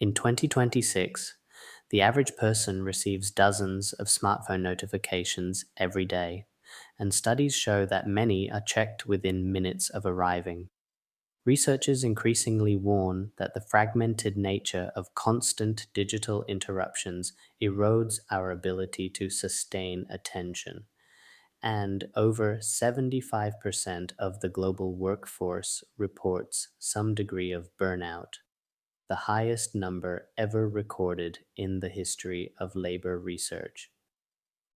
In 2026, the average person receives dozens of smartphone notifications every day, and studies show that many are checked within minutes of arriving. Researchers increasingly warn that the fragmented nature of constant digital interruptions erodes our ability to sustain attention, and over 75% of the global workforce reports some degree of burnout, the highest number ever recorded in the history of labor research.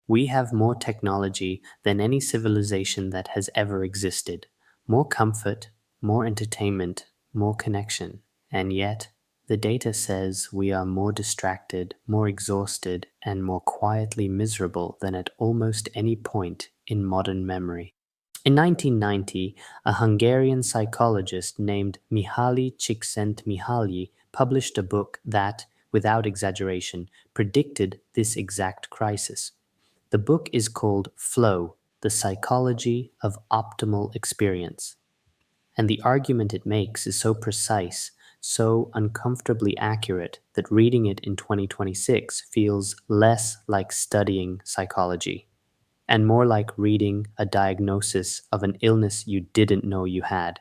We have more technology than any civilization that has ever existed, more comfort, more entertainment, more connection, and yet the data says we are more distracted, more exhausted, and more quietly miserable than at almost any point in modern memory. In 1990, a Hungarian psychologist named Mihaly Csikszentmihalyi published a book that, without exaggeration, predicted this exact crisis. The book is called Flow, The Psychology of Optimal Experience. And the argument it makes is so precise, so uncomfortably accurate, that reading it in 2026 feels less like studying psychology and more like reading a diagnosis of an illness you didn't know you had.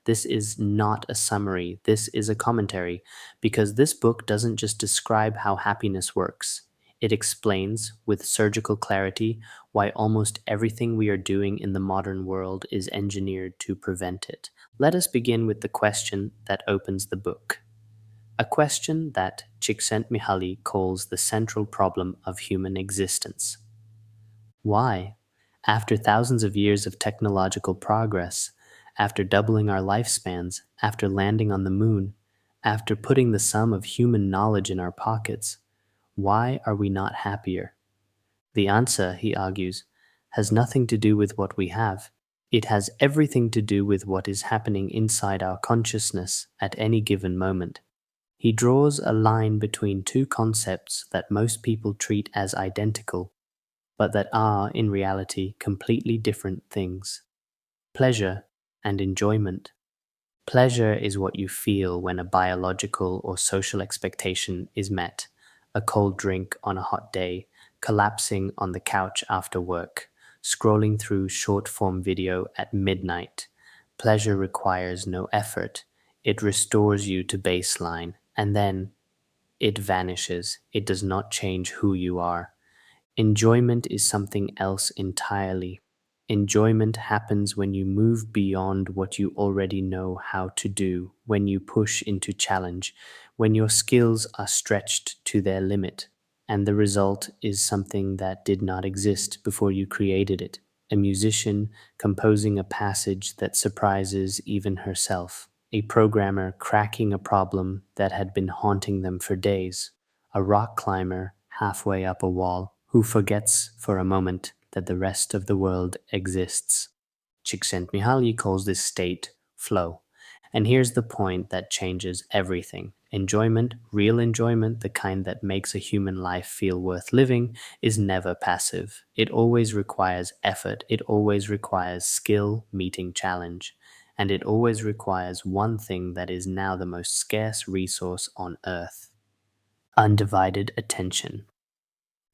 This is not a summary, this is a commentary, because this book doesn't just describe how happiness works. It explains, with surgical clarity, why almost everything we are doing in the modern world is engineered to prevent it. Let us begin with the question that opens the book. A question that Csikszentmihalyi calls the central problem of human existence. Why, after thousands of years of technological progress, after doubling our lifespans, after landing on the moon, after putting the sum of human knowledge in our pockets, why are we not happier? The answer, he argues, has nothing to do with what we have. It has everything to do with what is happening inside our consciousness at any given moment. He draws a line between two concepts that most people treat as identical, but that are, in reality, completely different things: pleasure and enjoyment. Pleasure is what you feel when a biological or social expectation is met: a cold drink on a hot day, collapsing on the couch after work, scrolling through short-form video at midnight. Pleasure requires no effort. It restores you to baseline, and then it vanishes. It does not change who you are. Enjoyment is something else entirely. Enjoyment happens when you move beyond what you already know how to do, when you push into challenge, when your skills are stretched to their limit, and the result is something that did not exist before you created it. A musician composing a passage that surprises even herself. A programmer cracking a problem that had been haunting them for days. A rock climber halfway up a wall who forgets for a moment that the rest of the world exists. Csikszentmihalyi calls this state flow. And here's the point that changes everything. Enjoyment, real enjoyment, the kind that makes a human life feel worth living, is never passive. It always requires effort. It always requires skill meeting challenge. And it always requires one thing that is now the most scarce resource on earth: undivided attention.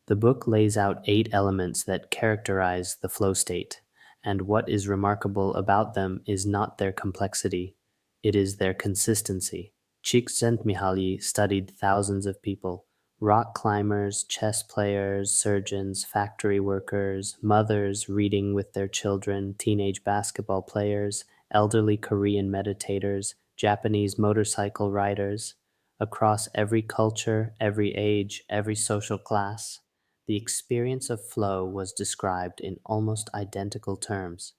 The book lays out 8 elements that characterize the flow state, and what is remarkable about them is not their complexity, it is their consistency. Csikszentmihalyi studied thousands of people: rock climbers, chess players, surgeons, factory workers, mothers reading with their children, teenage basketball players, elderly Korean meditators, Japanese motorcycle riders. Across every culture, every age, every social class, the experience of flow was described in almost identical terms.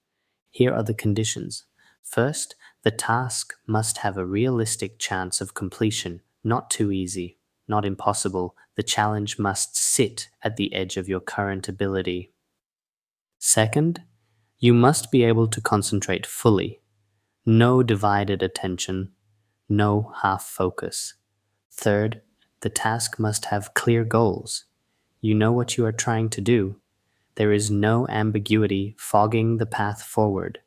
Here are the conditions. First, the task must have a realistic chance of completion, not too easy, not impossible. The challenge must sit at the edge of your current ability. Second, you must be able to concentrate fully. No divided attention, no half focus. Third, the task must have clear goals. You know what you are trying to do. There is no ambiguity fogging the path forward.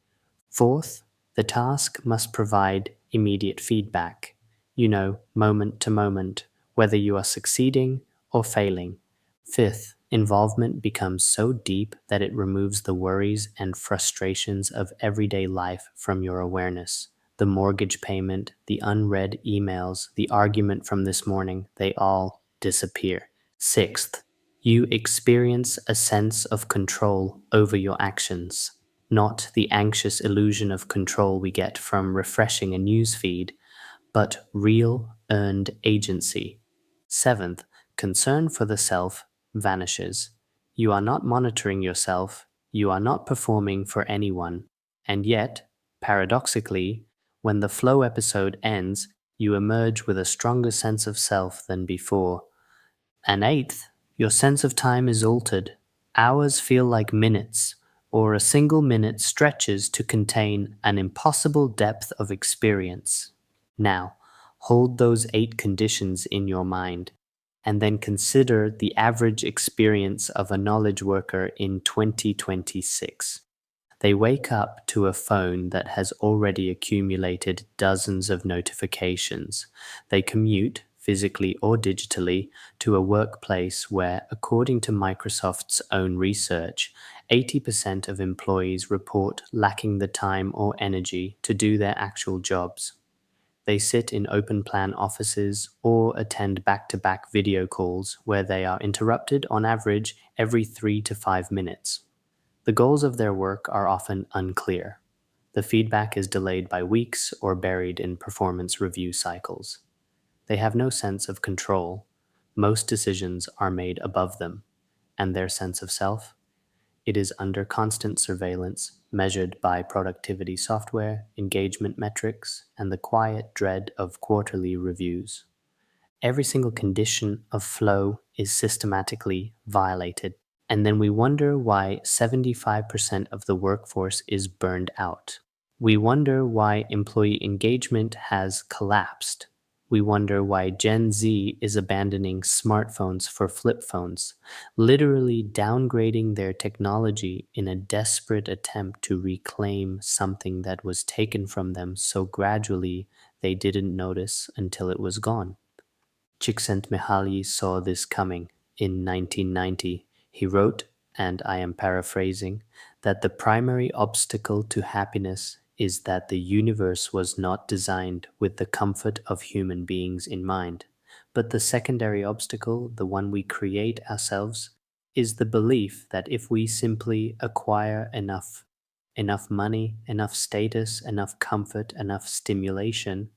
Fourth, the task must provide immediate feedback. moment to moment, whether you are succeeding or failing. Fifth, involvement becomes so deep that it removes the worries and frustrations of everyday life from your awareness. The mortgage payment, the unread emails, the argument from this morning, they all disappear. Sixth, you experience a sense of control over your actions, not the anxious illusion of control we get from refreshing a news feed, but real earned agency. Seventh, concern for the self vanishes. You are not monitoring yourself, you are not performing for anyone, and yet, paradoxically, when the flow episode ends, you emerge with a stronger sense of self than before. And eighth, your sense of time is altered. Hours feel like minutes, or a single minute stretches to contain an impossible depth of experience. Now, hold those 8 conditions in your mind, and then consider the average experience of a knowledge worker in 2026. They wake up to a phone that has already accumulated dozens of notifications. They commute, physically or digitally, to a workplace where, according to Microsoft's own research, 80% of employees report lacking the time or energy to do their actual jobs. They sit in open plan offices or attend back to back video calls where they are interrupted on average every 3 to 5 minutes. The goals of their work are often unclear. The feedback is delayed by weeks or buried in performance review cycles. They have no sense of control. Most decisions are made above them, and their sense of self? It is under constant surveillance, measured by productivity software, engagement metrics, and the quiet dread of quarterly reviews. Every single condition of flow is systematically violated. And then we wonder why 75% of the workforce is burned out. We wonder why employee engagement has collapsed. We wonder why Gen Z is abandoning smartphones for flip phones, literally downgrading their technology in a desperate attempt to reclaim something that was taken from them so gradually they didn't notice until it was gone. Csikszentmihalyi saw this coming. In 1990, he wrote, and I am paraphrasing, that the primary obstacle to happiness is that the universe was not designed with the comfort of human beings in mind. But the secondary obstacle, the one we create ourselves, is the belief that if we simply acquire enough money, enough status, enough comfort, enough stimulation,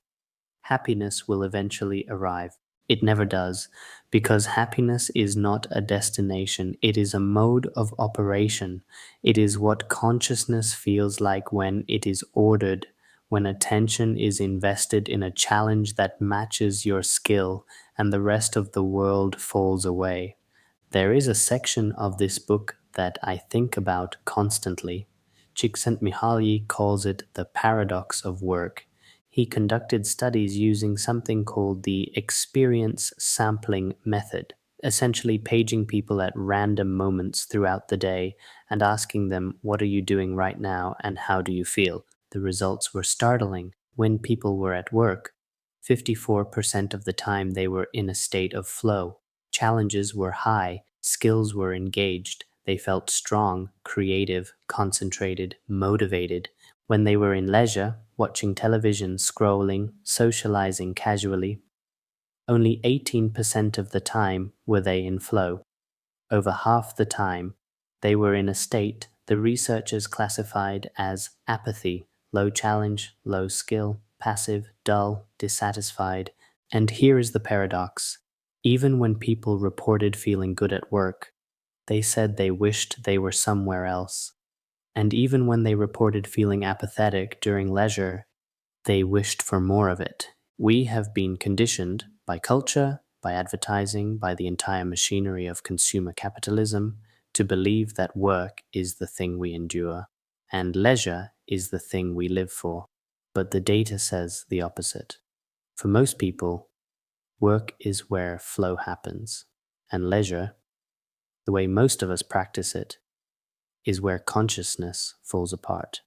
happiness will eventually arrive. It never does, because happiness is not a destination, it is a mode of operation. It is what consciousness feels like when it is ordered, when attention is invested in a challenge that matches your skill and the rest of the world falls away. There is a section of this book that I think about constantly. Csikszentmihalyi calls it the paradox of work. He conducted studies using something called the experience sampling method, essentially paging people at random moments throughout the day and asking them, "What are you doing right now and how do you feel?" The results were startling. When people were at work, 54% of the time they were in a state of flow. Challenges were high, skills were engaged, they felt strong, creative, concentrated, motivated. When they were in leisure, watching television, scrolling, socializing casually, only 18% of the time were they in flow. Over half the time, they were in a state the researchers classified as apathy, low challenge, low skill, passive, dull, dissatisfied. And here is the paradox. Even when people reported feeling good at work, they said they wished they were somewhere else. And even when they reported feeling apathetic during leisure, they wished for more of it. We have been conditioned by culture, by advertising, by the entire machinery of consumer capitalism to believe that work is the thing we endure and leisure is the thing we live for. But the data says the opposite. For most people, work is where flow happens, and leisure, the way most of us practice it, is where consciousness falls apart.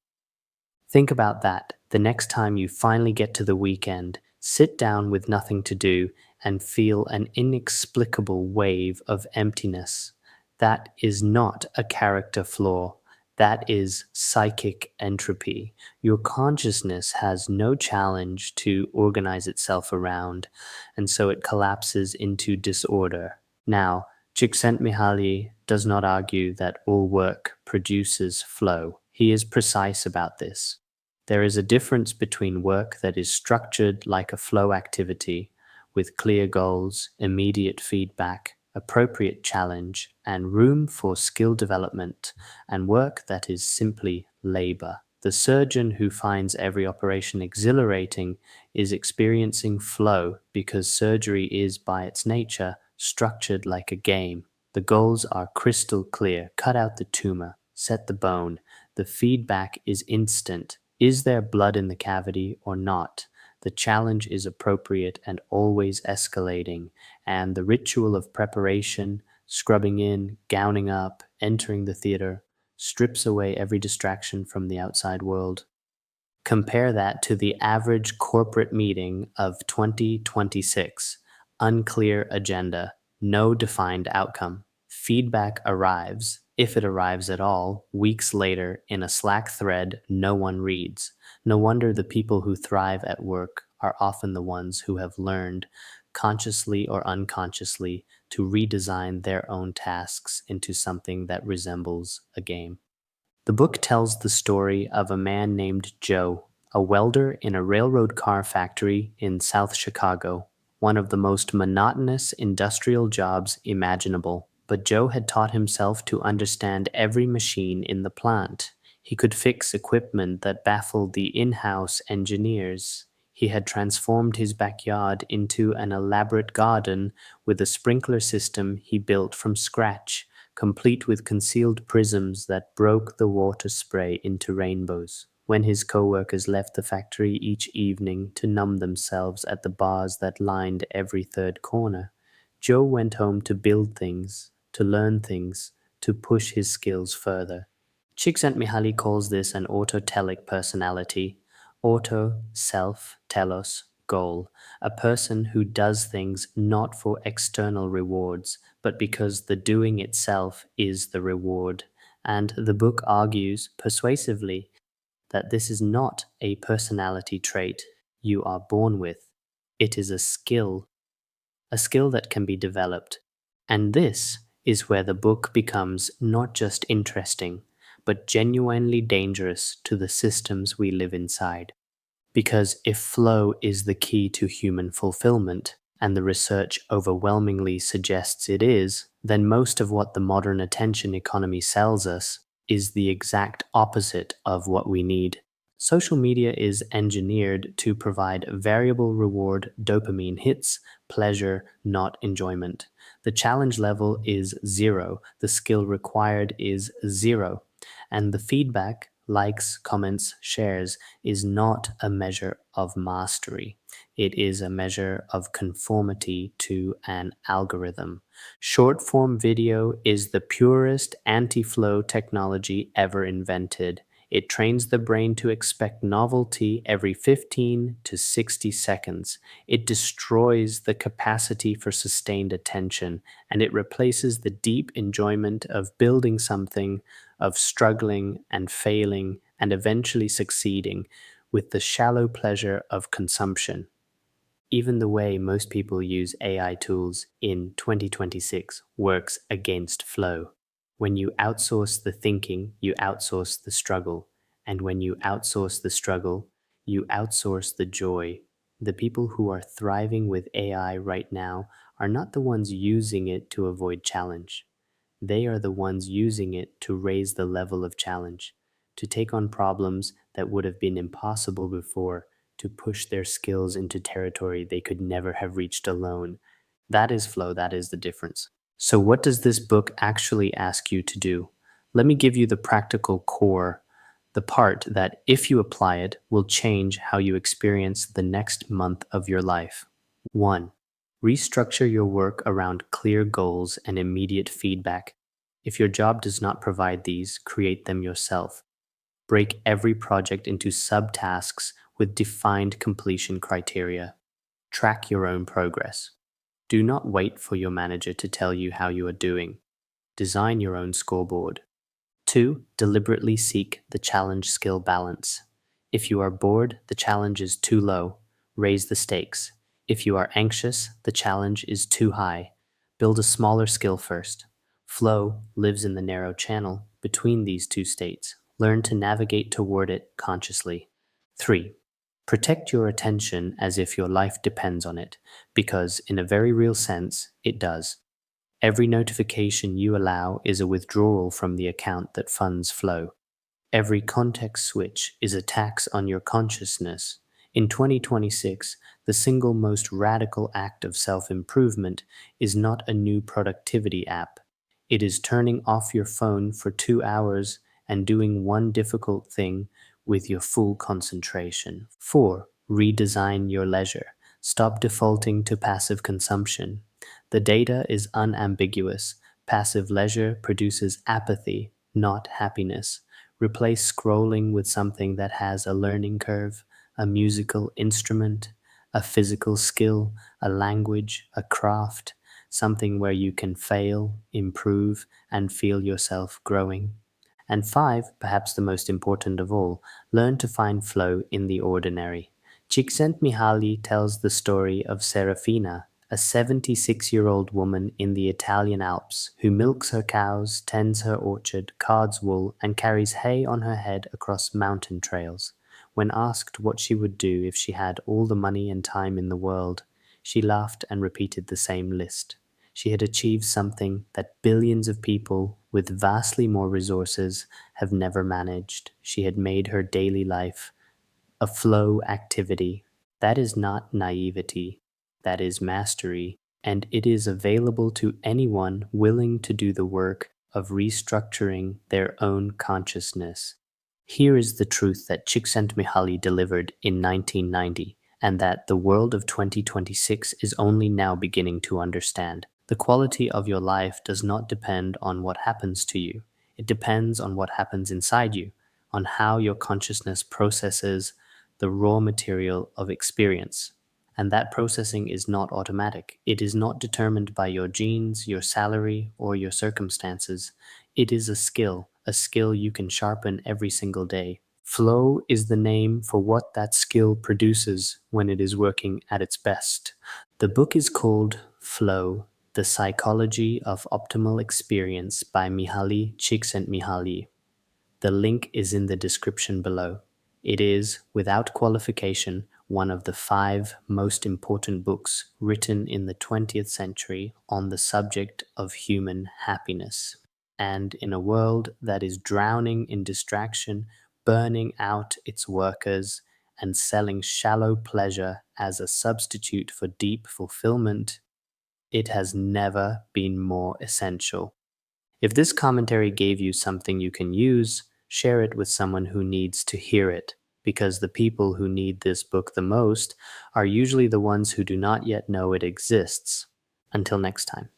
Think about that the next time you finally get to the weekend. Sit down with nothing to do and feel an inexplicable wave of emptiness. That is not a character flaw. That is psychic entropy. Your consciousness has no challenge to organize itself around, and so it collapses into disorder. Now, Csikszentmihalyi does not argue that all work produces flow. He is precise about this. There is a difference between work that is structured like a flow activity, with clear goals, immediate feedback, appropriate challenge, and room for skill development, and work that is simply labor. The surgeon who finds every operation exhilarating is experiencing flow because surgery is, by its nature, structured like a game. The goals are crystal clear: cut out the tumor, set the bone. The feedback is instant. Is there blood in the cavity or not? The challenge is appropriate and always escalating, and the ritual of preparation, scrubbing in, gowning up, entering the theater, strips away every distraction from the outside world. Compare that to the average corporate meeting of 2026. Unclear agenda, no defined outcome. Feedback arrives, if it arrives at all, weeks later in a Slack thread no one reads. No wonder the people who thrive at work are often the ones who have learned, consciously or unconsciously, to redesign their own tasks into something that resembles a game. The book tells the story of a man named Joe, a welder in a railroad car factory in South Chicago, one of the most monotonous industrial jobs imaginable. But Joe had taught himself to understand every machine in the plant. He could fix equipment that baffled the in-house engineers. He had transformed his backyard into an elaborate garden with a sprinkler system he built from scratch, complete with concealed prisms that broke the water spray into rainbows. When his co-workers left the factory each evening to numb themselves at the bars that lined every third corner, Joe went home to build things, to learn things, to push his skills further. Csikszentmihalyi calls this an autotelic personality. Auto, self, telos, goal. A person who does things not for external rewards, but because the doing itself is the reward. And the book argues persuasively that this is not a personality trait you are born with. It is a skill that can be developed. And this is where the book becomes not just interesting, but genuinely dangerous to the systems we live inside. Because if flow is the key to human fulfillment, and the research overwhelmingly suggests it is, then most of what the modern attention economy sells us is the exact opposite of what we need. Social media is engineered to provide variable reward dopamine hits, pleasure, not enjoyment. The challenge level is zero, the skill required is zero, and the feedback, likes, comments, shares, is not a measure of mastery. It is a measure of conformity to an algorithm. Short form video is the purest anti flow technology ever invented. It trains the brain to expect novelty every 15 to 60 seconds. It destroys the capacity for sustained attention, and it replaces the deep enjoyment of building something, of struggling and failing and eventually succeeding, with the shallow pleasure of consumption. Even the way most people use AI tools in 2026 works against flow. When you outsource the thinking, you outsource the struggle. And when you outsource the struggle, you outsource the joy. The people who are thriving with AI right now are not the ones using it to avoid challenge. They are the ones using it to raise the level of challenge, to take on problems that would have been impossible before, to push their skills into territory they could never have reached alone. That is flow, that is the difference. So, what does this book actually ask you to do? Let me give you the practical core, the part that, if you apply it, will change how you experience the next month of your life. 1. Restructure your work around clear goals and immediate feedback. If your job does not provide these, create them yourself. Break every project into subtasks with defined completion criteria. Track your own progress. Do not wait for your manager to tell you how you are doing. Design your own scoreboard. 2. Deliberately seek the challenge skill balance. If you are bored, the challenge is too low. Raise the stakes. If you are anxious, the challenge is too high. Build a smaller skill first. Flow lives in the narrow channel between these two states. Learn to navigate toward it consciously. 3. Protect your attention as if your life depends on it, because in a very real sense, it does. Every notification you allow is a withdrawal from the account that funds flow. Every context switch is a tax on your consciousness. In 2026, the single most radical act of self-improvement is not a new productivity app. It is turning off your phone for 2 hours and doing one difficult thing with your full concentration. 4. Redesign your leisure. Stop defaulting to passive consumption. The data is unambiguous. Passive leisure produces apathy, not happiness. Replace scrolling with something that has a learning curve, a musical instrument, a physical skill, a language, a craft, something where you can fail, improve, and feel yourself growing. And 5, perhaps the most important of all, learn to find flow in the ordinary. Csikszentmihalyi tells the story of Serafina, a 76-year-old woman in the Italian Alps who milks her cows, tends her orchard, cards wool, and carries hay on her head across mountain trails. When asked what she would do if she had all the money and time in the world, she laughed and repeated the same list. She had achieved something that billions of people with vastly more resources have never managed. She had made her daily life a flow activity. That is not naivety, that is mastery, and it is available to anyone willing to do the work of restructuring their own consciousness. Here is the truth that Csikszentmihalyi delivered in 1990, and that the world of 2026 is only now beginning to understand. The quality of your life does not depend on what happens to you. It depends on what happens inside you, on how your consciousness processes the raw material of experience. And that processing is not automatic. It is not determined by your genes, your salary, or your circumstances. It is a skill you can sharpen every single day. Flow is the name for what that skill produces when it is working at its best. The book is called Flow, The Psychology of Optimal Experience by Mihaly Csikszentmihalyi. The link is in the description below. It is, without qualification, one of the 5 most important books written in the 20th century on the subject of human happiness. And in a world that is drowning in distraction, burning out its workers, and selling shallow pleasure as a substitute for deep fulfillment, it has never been more essential. If this commentary gave you something you can use, share it with someone who needs to hear it, because the people who need this book the most are usually the ones who do not yet know it exists. Until next time.